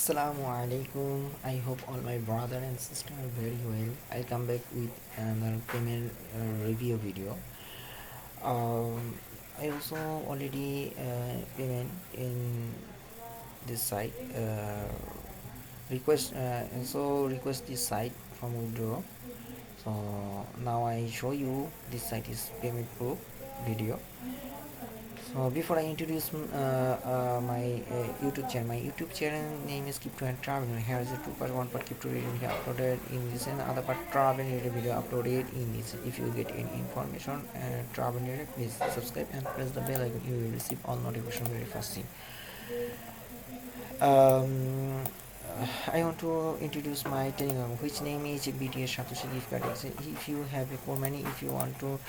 Assalamu alaikum. I hope all my brother and sister are very well. I'll come back with another payment review video. Um, I also already payment in this site. Request this site from withdraw. So now I show you this site is payment proof video. So before I introduce my YouTube channel name is Crypto and Travel. Here is a 2 part, 1 part crypto video here uploaded in this, and other part travel related video uploaded in this. If you get any information travel related, please subscribe and press the bell icon. You will receive all notification very fast. Um, I want to introduce my Telegram, which name is BTS Satoshi gift card. If you have a core money, if you want to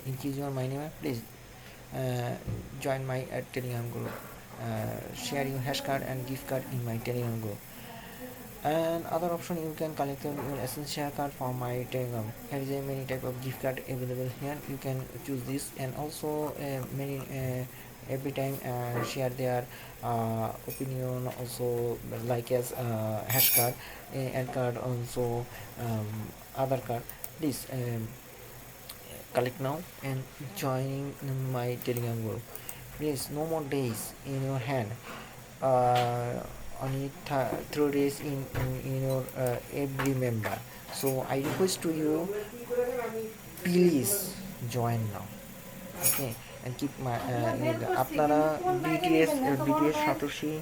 increase your money, please join my Telegram group. Share your hash card and gift card in my Telegram group. And other option, you can collect your essential card from my Telegram. Here is a many type of gift card available here. You can choose this, and also many every time share their opinion also, like as hash card and card, also other card. Please collect now and joining my Telegram group. Please, no more days in your hand. Only 3 days in your every member. So I request to you, please join now. Okay, and keep my আপনারা BTS satoshi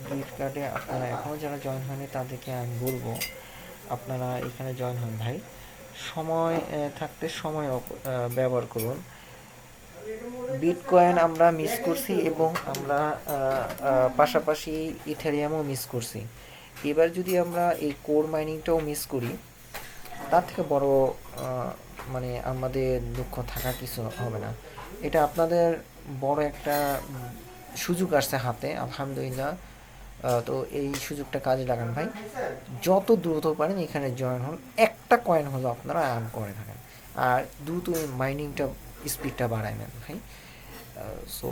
gift কার্ডে আপনারা এখনও যারা join হয়নি তাদেরকে আমি বলবো আপনারা এখানে জয়েন হন ভাই। সময় থাকতে সময় ব্যবহার করুন। বিটকয়েন আমরা মিস করছি এবং আমরা পাশাপাশি ইথেরিয়ামও মিস করছি। এবার যদি আমরা এই কোর মাইনিংটাও মিস করি, তার থেকে বড় মানে আমাদের দুঃখ থাকা কিছু হবে না। এটা আপনাদের বড় একটা সুযোগ আসছে হাতে, আলহামদুলিল্লাহ। তো এই সুযোগটা কাজে লাগান ভাই, যত দ্রুত পারেন এখানে জয়েন হন। একটা কয়েন হলো আপনারা আর্ন করে থাকেন, আর দ্রুত মাইনিংটা স্পিডটা বাড়ায় নেন ভাই। So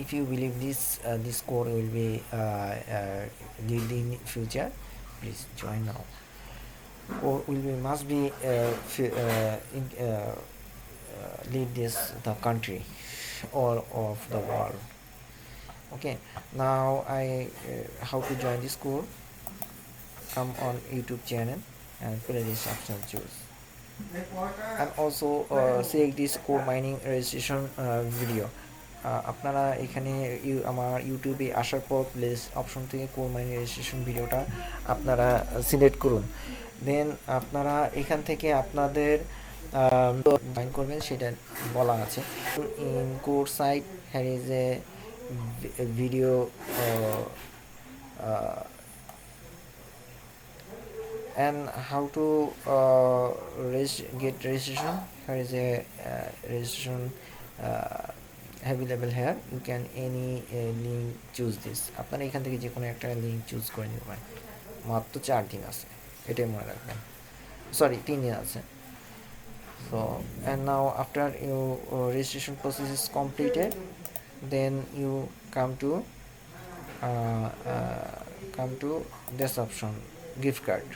if you believe this code will be lead in future, please join now, or must be lead the country or of the world. Okay, now how to join this code? Come on YouTube channel and play this option, choose, and also select this core mining registration video. আপনারা এখানে আমার ইউটিউবে আসার পর place option থেকে core mining registration ভিডিওটা আপনারা select করুন। দেন আপনারা এখান থেকে আপনাদের জয়েন করবেন সেটা বলা আছে। In core site here is a video and how to get registration. Here is a registration available here. You can any link choose this. আপনারা এখান থেকে যে কোনো একটা লিঙ্ক চুজ করে নিতে পারেন। মাত্র 4 দিন আছে, এটাই মনে রাখবেন। সরি, 3 দিন আছে। So and now after your registration process is completed, then you come to this option, gift card.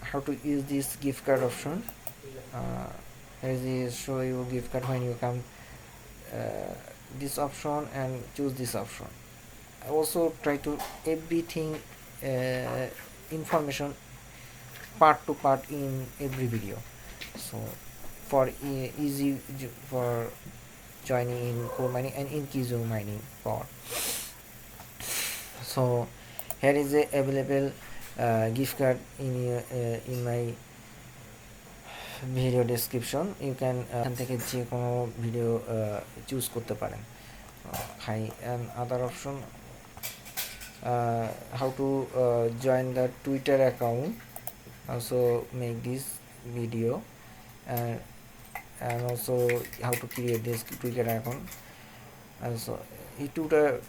How to use this gift card option? As I show you gift card, when you come this option and choose this option. I also try to everything information part to part in every video, so for easy for joining in core mining and increase your mining power. So here is a available gift card in my video description. You can এখান থেকে যে কোনো video choose করতে পারেন। Hi and other option, how to join the Twitter account, also make this video, and also how to create this Twitter account. Also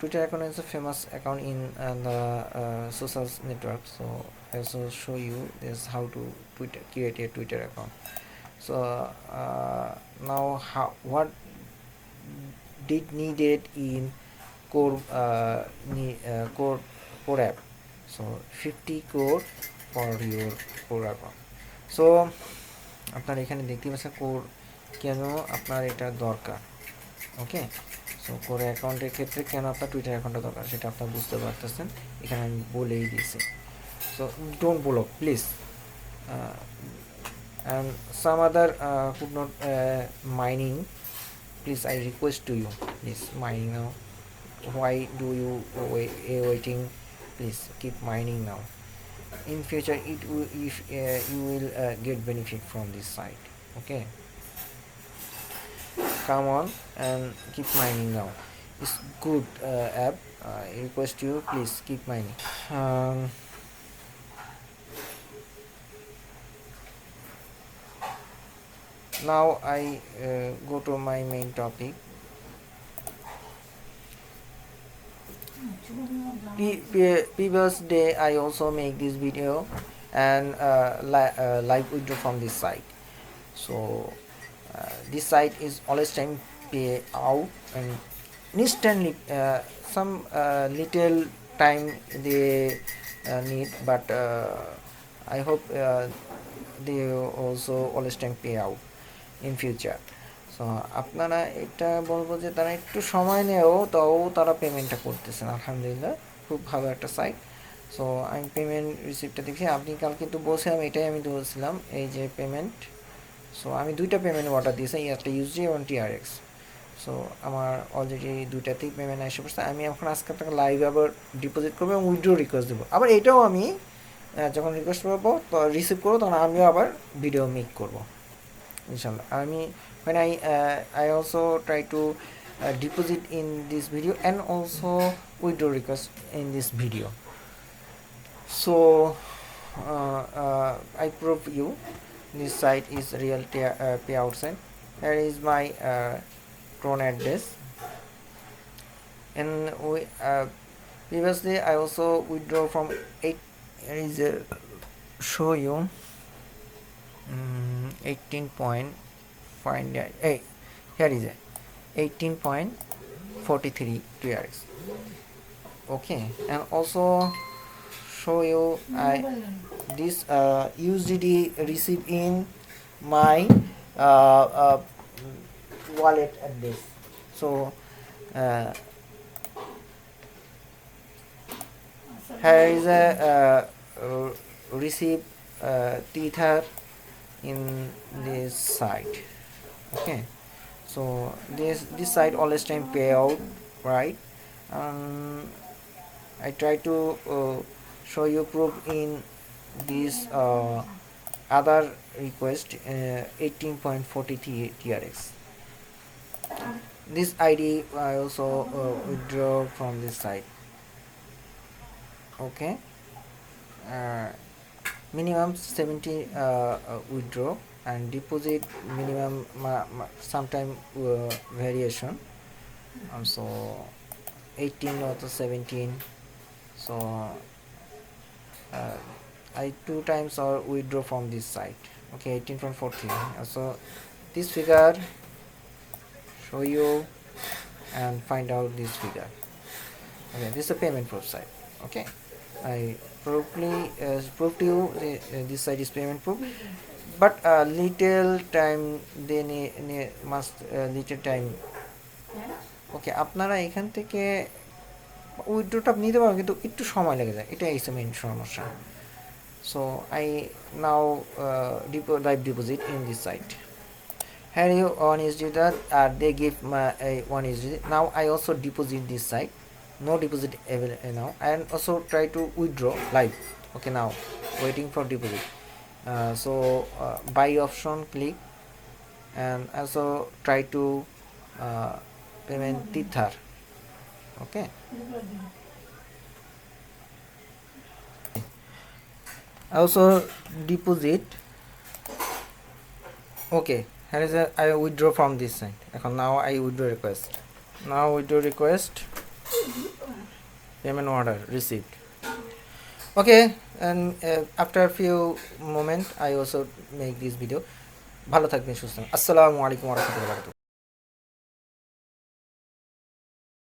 Twitter account is a famous account in the social network, so I also show you this how to create a Twitter account. So now what did needed in core app. So 50 core for your core account. So আপনার এখানে দেখতে পাচ্ছেন core কেন আপনার এটা দরকার। ওকে, so core অ্যাকাউন্টের ক্ষেত্রে কেন আপনার টুইটার অ্যাকাউন্টটা দরকার সেটা আপনার বুঝতে পারতেছেন, এখানে আমি বলেই দিয়েছি। So don't block please, and some other could not mining, please I request to you, please mining now. Why do you waiting? Please keep mining now. In future it will, if you will get benefit from this site. Okay, come on and keep mining now. It's good app. I request you, please keep mining. Now I go to my main topic. Previous day I also make this video and live withdraw from this site. So this site is always time pay out and instantly, some little time they need, but I hope they also always time pay out in future. So আপনারা এটা বলবো যে তারা একটু সময় নেও, তাও তারা পেমেন্টটা করতেছেন, আলহামদুলিল্লাহ খুব ভালো একটা সাইট। সো আমি পেমেন্ট রিসিপ্টটা দেখি, আপনি কাল কিন্তু বলছিলাম, এটাই আমি বলছিলাম, এই যে পেমেন্ট। সো আমি দুইটা পেমেন্ট অর্ডার দিয়েছি, একটা ইউএসডি এবং টিআরএক্স। সো আমার অলরেডি দুইটাতেই পেমেন্ট এসে পড়ছে। আমি এখন আজকে আপনাকে লাইভ আবার ডিপোজিট করবো এবং উইথড্র রিকোয়েস্ট দেবো। আবার এটাও আমি যখন রিকোয়েস্ট করবো রিসিভ করবো, তখন আমিও আবার ভিডিও মেক করবো ইনশাল্লাহ। আমি when I also try to deposit in this video and also withdraw request in this video. So I prove you this site is real payout site. Here is my Tron address, and we previously I also withdraw from 8. Here is a show you 18. Find that. Hey, here is a 18.43 TRX. Okay, and also show you this USDT received in my wallet address. So here is a receive Tether in this site. Okay, so this site always time payout, right? I try to show you proof in this other request 18.43 TRX. This ID I also withdraw from this site. Okay, minimum 70 withdraw and deposit minimum sometime variation, so 18 or 17. So I 2 times or withdraw from this site. Okay, 18.14. So this figure show you and find out this figure. Okay, this is a payment proof site. Okay, I probably prove to you this site is payment proof, but little time they must little time. ওকে, আপনারা এখান থেকে উইথড্রটা নিতে পারেন, কিন্তু একটু সময় লেগে যায়, এটাই হচ্ছে মেইন সমস্যা। So I now live deposit in this site. Here you one is that they give one is now I also deposit this site. No deposit available now, and also try to withdraw live. Okay, now waiting for deposit. So buy option click, and also try to payment Tether. Okay, also deposit. Okay, here is I withdraw from this site. Now I withdraw request. Now withdraw request, payment order received. Okay, and after a few moments I also make this video. ভালো থাকবেন, সুস্থ থাকবেন। আসসালামু আলাইকুম ওয়া রাহমাতুল্লাহি ওয়া বারাকাতুহু।